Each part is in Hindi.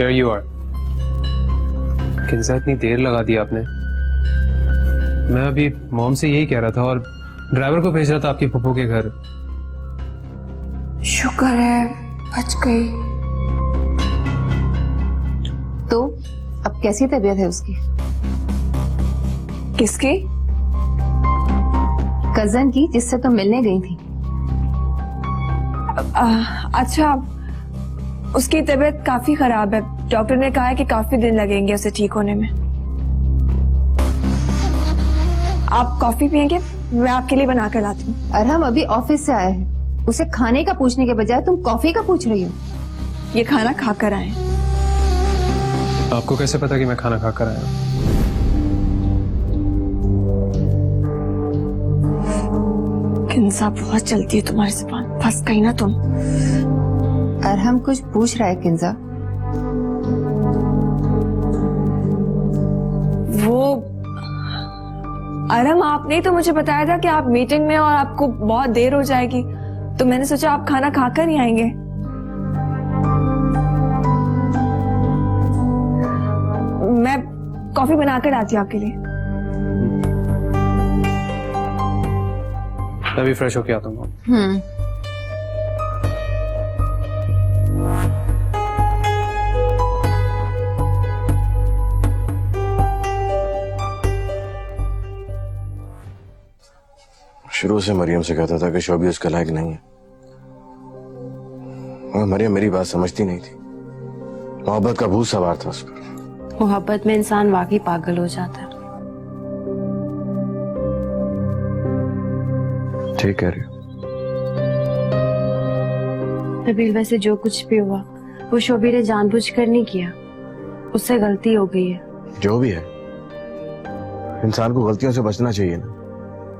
There you are. किंजा इतनी देर लगा दी आपने। मैं अभी मॉम से यही कह रहा था और ड्राइवर को भेज रहा था आपकी पप्पू के घर। शुक्र है बच गई। तो अब कैसी तबीयत है उसकी? किसकी? कजन की, जिससे तुम मिलने गई थी। अच्छा, उसकी तबीयत काफी खराब है। डॉक्टर ने कहा है कि काफी दिन लगेंगे उसे ठीक होने में। आप कॉफी पियेंगे? मैं आपके लिए बना कर लाती हूँ। अरहम अभी ऑफिस से आया है, उसे खाने का पूछने के बजाय तुम कॉफी का पूछ रही हो। ये खाना खाकर आए। आपको कैसे पता कि मैं खाना खाकर आया? किंजा बहुत चलती है तुम्हारी जुबान, फंस गई ना तुम। अरहम कुछ पूछ रहा है किंजा। वो अरहम, आपने ही तो मुझे बताया था कि आप मीटिंग में और आपको बहुत देर हो जाएगी, तो मैंने सोचा आप खाना खाकर ही आएंगे। मैं कॉफी बनाकर आती हूँ आपके लिए। मैं भी फ्रेश होके आता हूँ। शुरू से मरियम से कहता था कि शोभी उसके लायक नहीं है, मगर मरियम मेरी बात समझती नहीं थी। मोहब्बत का भूत सवार था उस पर। मोहब्बत में इंसान वाकई पागल हो जाता है। ठीक कह रही हो। नबील, वैसे जो कुछ भी हुआ वो शोभी ने जानबूझकर नहीं किया, उससे गलती हो गई है। जो भी है, इंसान को गलतियों से बचना चाहिए ना,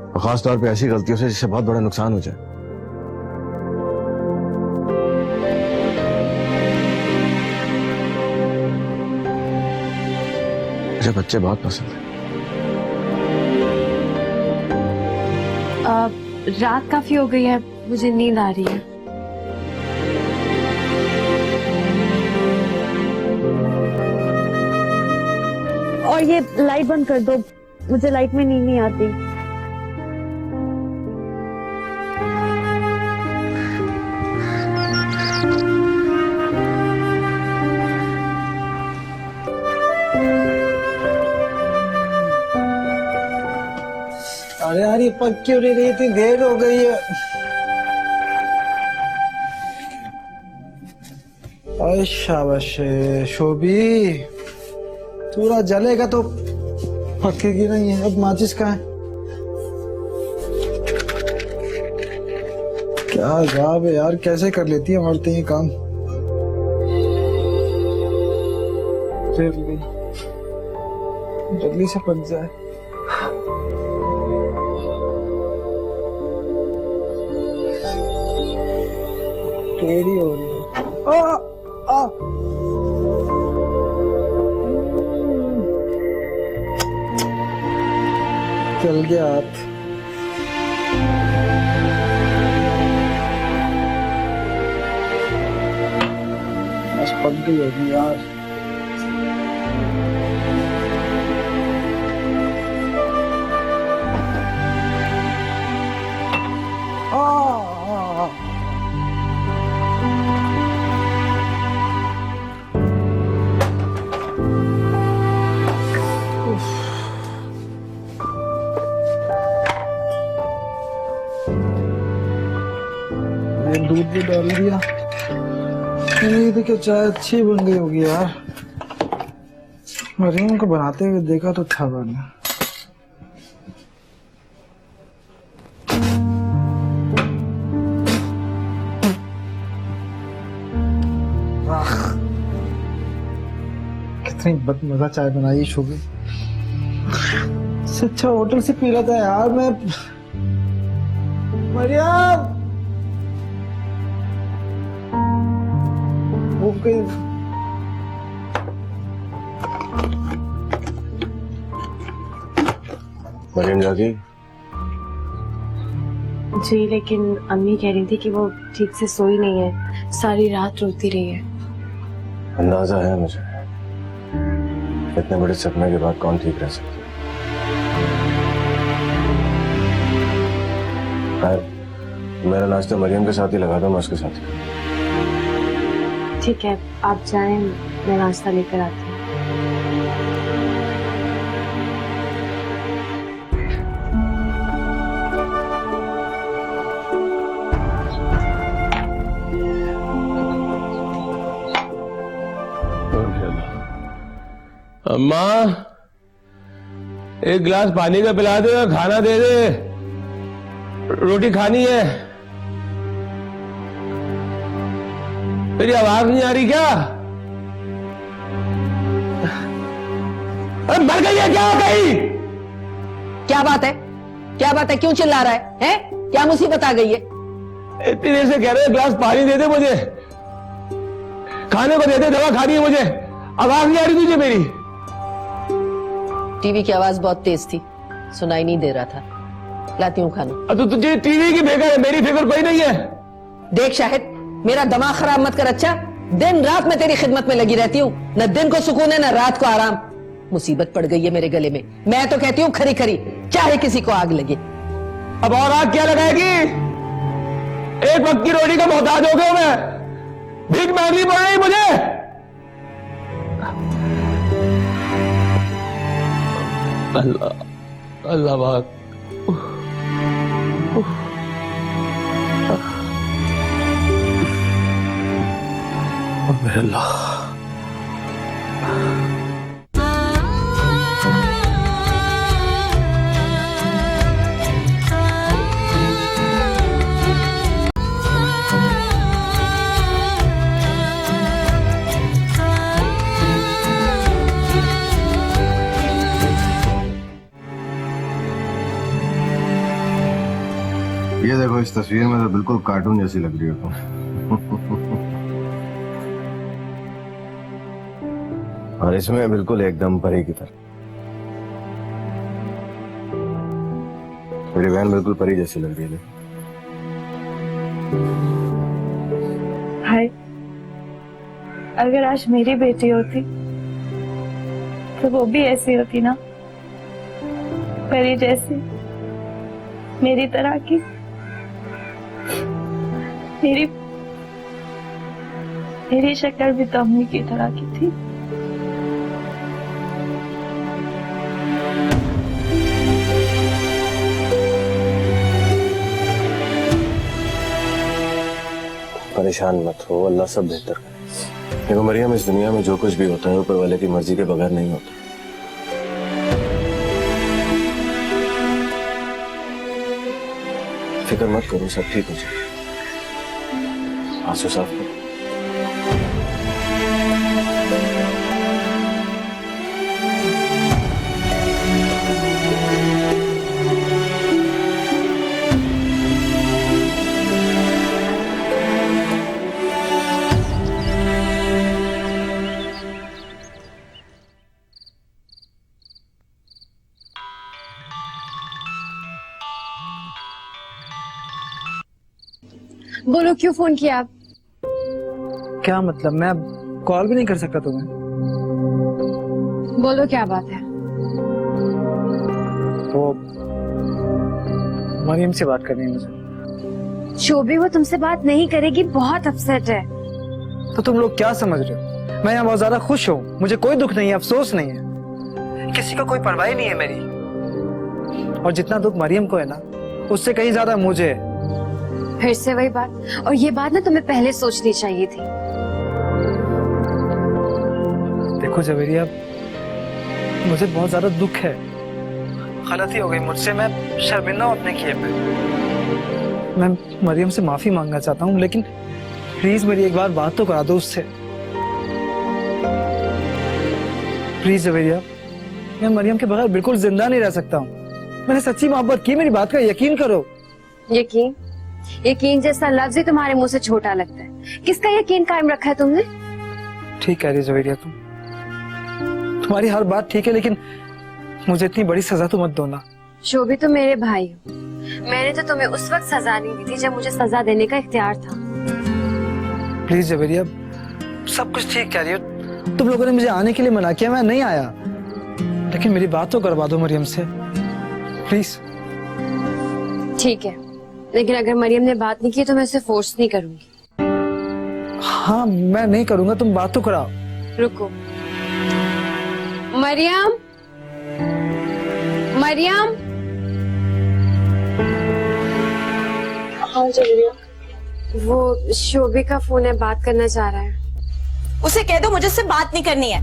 और खास तौर पे ऐसी गलतियों से जिससे बहुत बड़ा नुकसान हो जाए। मुझे बच्चे बहुत पसंद है। रात काफी हो गई है, मुझे नींद आ रही है। और ये लाइट बंद कर दो, मुझे लाइट में नींद नहीं आती। अरे यार ये पक क्यों नहीं रही? इतनी देर हो गई है। अरे शाबाश शोभी, थोड़ा जलेगा तो पकेगी नहीं है। अब माचिस कहाँ है? क्या गाँव है यार, कैसे कर लेती है औरतें ये काम। जल्दी जल्दी से पक जाए। टेढ़ी हो रही है। आ, आ। चल गया हाथ। बस पक गई होगी यार। दूध भी डाल दिया। नहीं तो क्या चाय अच्छी बन गई होगी यार। मरीम को बनाते हुए देखा तो था बना। कितनी बदमजा चाय बनाई शोभी। अच्छा होटल से पी रहा था यार मैं। मरियम मरियम जागी? जी, लेकिन अम्मी कह रही थी कि वो ठीक से सोई नहीं है, सारी रात रोती रही है। अंदाजा है मुझे, इतने बड़े सपने के बाद कौन ठीक रह सकता है। खैर, मेरा नाश्ता मरियम के साथ ही लगा दो, मैं उसके साथ ही। ठीक है, आप जाएं, मैं नाश्ता लेकर आती हूँ। अम्मा, एक गिलास पानी का पिला दे, खाना दे दे, रोटी खानी है। मेरी आवाज नहीं आ रही क्या? अरे मर गई है क्या? हो गई? क्या बात है? क्या बात है? क्यों चिल्ला रहा है? हैं? क्या मुसीबत आ गई है? इतनी देर से कह रहे गिलास पानी दे दे मुझे, खाने को दे दे, दवा खानी है मुझे। आवाज नहीं आ रही तुझे मेरी? टीवी की आवाज बहुत तेज थी, सुनाई नहीं दे रहा था। लाती हूँ खाना। तो तुझे टीवी की फिक्र है, मेरी फिक्र कोई नहीं है। देख शाहिद, मेरा दिमाग खराब मत कर। अच्छा, दिन रात मैं तेरी खिदमत में लगी रहती हूँ, न दिन को सुकून है न रात को आराम। मुसीबत पड़ गई है मेरे गले में, मैं तो कहती हूँ खरी खरी, चाहे किसी को आग लगे। अब और आग क्या लगाएगी? एक वक्त की रोटी का मोहताज हो गया मैं, भीख मांगनी पड़ रही मुझे। अल्लाह अल्लाह पाक, अल्लाह। ये देखो, इस तस्वीर में तो बिल्कुल कार्टून जैसी लग रही हो तुम। और इसमें बिल्कुल एकदम परी की तरह। मेरी बहन बिल्कुल परी जैसी लग रही है। हाय, अगर आज मेरी बेटी होती तो वो भी ऐसी होती ना, परी जैसी, मेरी तरह की। मेरी शक्ल भी तो अम्मी की तरह की थी। परेशान मत हो, अल्लाह सब बेहतर करे। देखो मरियम, इस दुनिया में जो कुछ भी होता है ऊपर वाले की मर्जी के बगैर नहीं होता। फिक्र मत करो, सब ठीक हो जाए। आंसू साफ करो। बोलो, क्यों फोन किया आप? क्या मतलब? मैं अब कॉल भी नहीं कर सकता तुम्हें? बोलो, क्या बात है? वो मरियम से बात करनी है मुझे। शोभी वो तुमसे बात नहीं करेगी, बहुत अपसेट है। तो तुम लोग क्या समझ रहे हो? मैं यहाँ बहुत ज्यादा खुश हूँ, मुझे कोई दुख नहीं है, अफसोस नहीं है, किसी को कोई परवाह नहीं है मेरी। और जितना दुख मरियम को है ना, उससे कहीं ज्यादा मुझे है। फिर से वही बात, और ये बात ना तुम्हें पहले सोचनी चाहिए थी। देखो जवेरिया, मुझे बहुत ज्यादा दुख है, गलती हो गई मुझसे, मैं शर्मिंदा हूँ अपने किए पे। मैं मरियम से माफी मांगना चाहता हूँ, लेकिन प्लीज मेरी एक बार बात तो करा दो उससे। प्लीज जवेरिया, मैं मरियम के बगैर बिल्कुल जिंदा नहीं रह सकता हूँ। मैंने सच्ची मोहब्बत की, मेरी बात का यकीन करो। यकीन? यकीन जैसा लफ्ज ही तुम्हारे मुंह से छोटा लगता है। किसका यकीन कायम रखा है तुमने? ठीक कह रही जवेरिया, तुम्हारी हर बात ठीक है, लेकिन मुझे इतनी बड़ी सजा तो मत दो ना। शोभी, तुम मेरे भाई हो, मैंने तो तुम्हें उस वक्त सजा नहीं दी थी जब मुझे सजा देने का इख्तियार था। प्लीज जवेरिया, सब कुछ ठीक कह रही हो। तुम लोगों ने मुझे आने के लिए मना किया, मैं नहीं आया, लेकिन मेरी बात तो करवा दो मरियम से प्लीज। ठीक है, लेकिन अगर मरियम ने बात नहीं की तो मैं उसे फोर्स नहीं करूंगी। हाँ मैं नहीं करूंगा, तुम बात तो कराओ। रुको, मरियम, मरियम। हाँ वो शोभे का फोन है, बात करना चाह रहा है। उसे कह दो मुझे इससे बात नहीं करनी है,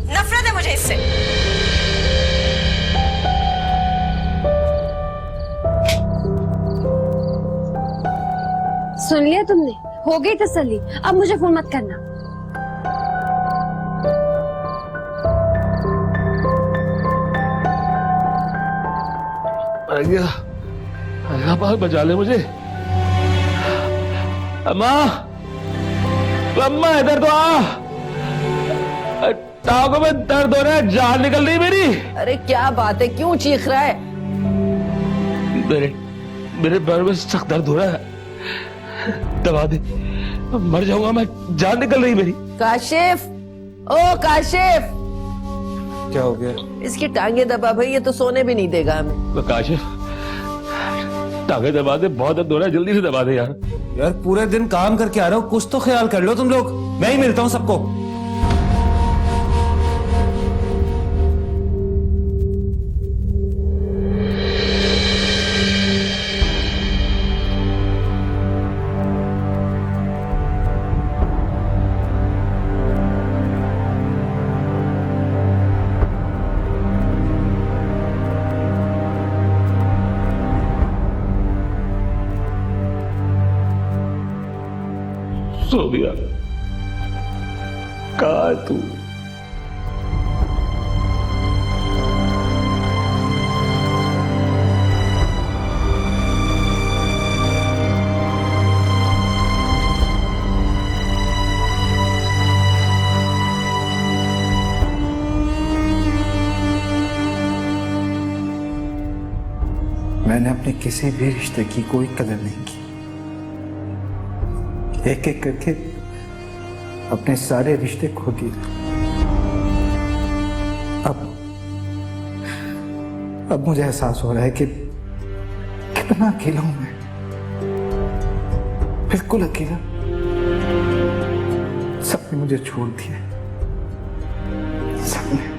नफरत है मुझे इससे। सुन लिया तुमने, हो गई तसल्ली, अब मुझे फोन मत करना। अल्लाह पाक बचा ले मुझे। अम्मा, अम्मा इधर तो आ, टांगों में दर्द हो रहा है, जान निकल रही मेरी। अरे क्या बात है, क्यों चीख रहा है? मेरे पैर में सख्त दर्द हो रहा है, दबा दे, मर जाऊंगा मैं, जान निकल रही मेरी। काशिफ, ओ काशिफ, क्या हो गया? इसकी टांगे दबा भाई, ये तो सोने भी नहीं देगा हमें। काशिफ, टांगे दबा दे, बहुत दर्द हो रहा है, जल्दी से दबा दे यार। यार पूरे दिन काम करके आ रहे हो, कुछ तो ख्याल कर लो तुम लोग। मैं ही मिलता हूँ सबको। सोनिया, कहाँ है तू? मैंने अपने किसी भी रिश्ते की कोई कदर नहीं की, एक एक करके अपने सारे रिश्ते खो दिए। अब मुझे एहसास हो रहा है कि कितना अकेला हूं मैं, बिल्कुल अकेला। सबने मुझे छोड़ दिया, सबने।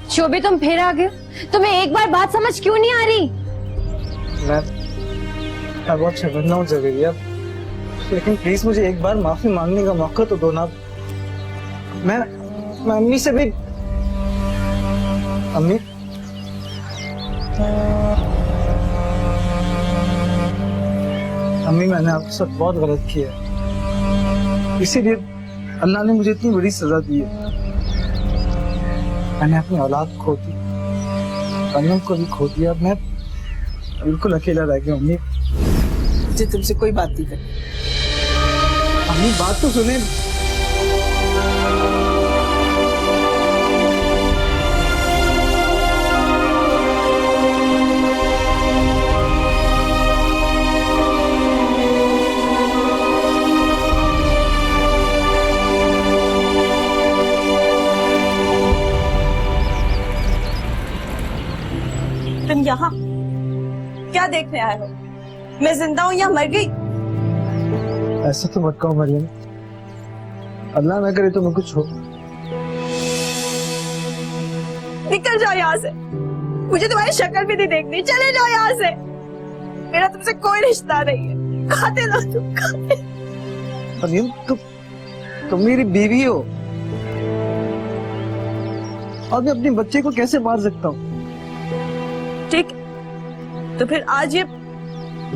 शोभे तुम फिर आ गए, तुम्हें एक बार बात समझ क्यों नहीं आ रही? मैं बहुत शर्मिंदा हूँ जवेरिया, लेकिन प्लीज मुझे एक बार माफी मांगने का मौका तो दो ना। मैं अम्मी से भी, अम्मी, मैंने आपके साथ बहुत गलत किया है, इसीलिए अल्लाह ने मुझे इतनी बड़ी सजा दी है। मैंने अपनी औलाद खो दी, अम्मी को भी खो दिया, मैं बिल्कुल अकेला रह गया। अम्मी, मुझे तुमसे कोई बात नहीं करनी। अम्मी बात तो सुने। तुम यहाँ क्या देखने आए हो? मैं जिंदा हूँ या मर गई? ऐसा तो मत कहो मरियम, अल्लाह ना करे तो मैं कुछ हो। निकल जाओ यहाँ से, मुझे तुम्हारी शक्ल भी नहीं देखनी। चले जाओ यहाँ से, मेरा तुमसे कोई रिश्ता नहीं है। कातिल हो तुम, कातिल। मरियम, तुम मेरी बीवी हो और मैं अपने बच्चे को कैसे मार सकता हूँ? ठीक, तो फिर आज ये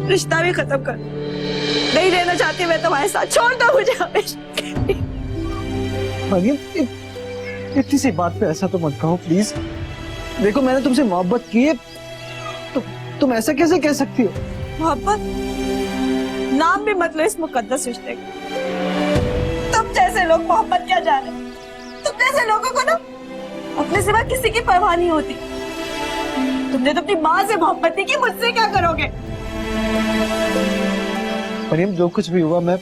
रिश्ता भी खत्म कर। नहीं रहना चाहती मैं तुम्हारे साथ, छोड़ दो मुझे हमेशा। मरियम, इतनी सी बात पे ऐसा तो मत कहो प्लीज। देखो मैंने तुमसे मोहब्बत की है, तुम ऐसा कैसे कह सकती हो? मोहब्बत? नाम भी मत लो इस मुकद्दस रिश्ते का। तुम जैसे लोग मोहब्बत क्या जाने, तुम जैसे लोगों को ना अपने सिवा किसी की परवाह नहीं होती। तुमने तो अपनी माँ से मोहब्बत नहीं की, मुझसे क्या करोगे? मरियम जो कुछ भी हुआ मैं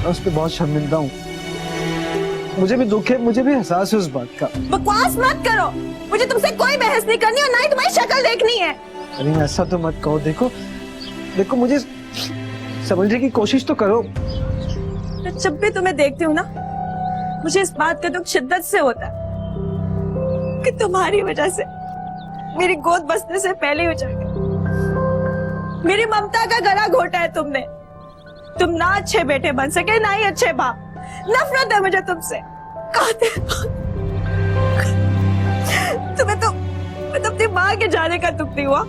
उस पर बहुत शर्मिंदा हूँ। मुझे भी दुख है, मुझे भी एहसास है उस बात का। बकवास मत करो, मुझे तुमसे कोई बहस नहीं करनी और ना ही तुम्हारी शक्ल देखनी है। अरे ऐसा तो मत कहो, देखो देखो मुझे समझने की कोशिश तो करो। तो जब भी तुम्हें देखती हूँ ना, मुझे इस बात का दुख शिद्दत से होता है कि तुम्हारी वजह से मेरी गोद बसने से पहले ही हो जाएगा। मेरी ममता का गला घोटा है तुमने। तुम ना अच्छे बेटे बन सके, ना ही अच्छे बाप। नफरत है मुझे तुमसे। तुम्हें तो अपनी माँ के जाने का दुख नहीं हुआ,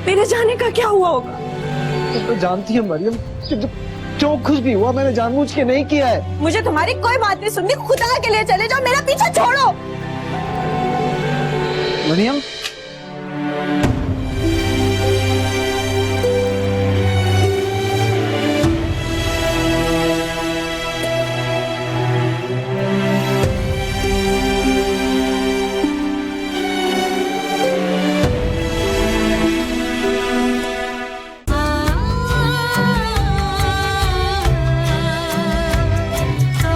मेरे जाने का क्या हुआ होगा? तुम तो जानती है मरियम कि जो कुछ भी हुआ मैंने जानबूझ के नहीं किया है। मुझे तुम्हारी कोई बात नहीं सुननी, खुदा के लिए चले जाओ, मेरा पीछा छोड़ो। मरियम